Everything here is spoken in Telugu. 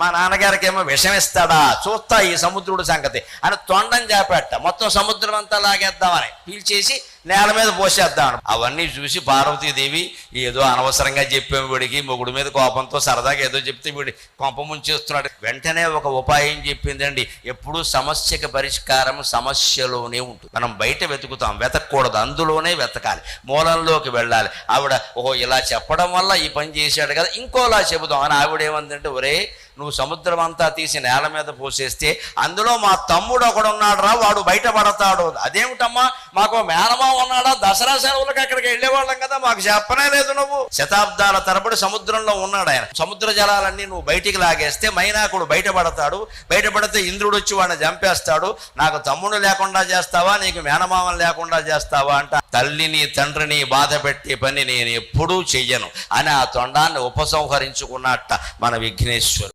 మా నాన్నగారికి ఏమో విషం ఇస్తాడా, చూస్తా ఈ సముద్రుడు సంగతి అని తొండం చేపట్ట. మొత్తం సముద్రం అంతా లాగేద్దామని పీల్చేసి నేల మీద పోసేద్దామని. అవన్నీ చూసి పార్వతీదేవి ఏదో అనవసరంగా చెప్పాము, వీడికి మొగుడు మీద కోపంతో సరదాగా ఏదో చెప్తే వీడి కొంప ముంచేస్తున్నాడు. వెంటనే ఒక ఉపాయం చెప్పిందండి. ఎప్పుడూ సమస్యకి పరిష్కారం సమస్యలోనే ఉంటుంది. మనం బయట వెతుకుతాం, వెతకూడదు, అందులోనే వెతకాలి, మూలంలోకి వెళ్ళాలి. ఆవిడ ఓహో ఇలా చెప్పడం వల్ల ఈ పని చేశాడు కదా, ఇంకోలా చెబుదాం అని ఆవిడేమందంటే, ఒరే నువ్వు సముద్రం అంతా తీసి నేల మీద పోసేస్తే అందులో మా తమ్ముడు ఒకడున్నాడు రా, వాడు బయటపడతాడు. అదేమిటమ్మా, మాకు మేనమా ఉన్నాడా, దసరా సెలవులకు అక్కడికి వెళ్ళేవాళ్ళం కదా, మాకు చెప్పనే లేదు. నువ్వు శతాబ్దాల తరబడి సముద్రంలో ఉన్నాడు ఆయన. సముద్ర జలాలన్నీ నువ్వు బయటికి లాగేస్తే మైనాకుడు బయటపడతాడు, బయటపడితే ఇంద్రుడు వచ్చి వాడిని చంపేస్తాడు. నాకు తమ్ముడు లేకుండా చేస్తావా, నీకు మేనమామం లేకుండా చేస్తావా అంట. తల్లిని తండ్రిని బాధ పెట్టే పని నేను ఎప్పుడూ చెయ్యను అని ఆ తొండాన్ని ఉపసంహరించుకున్నట్ట మన విఘ్నేశ్వరుడు.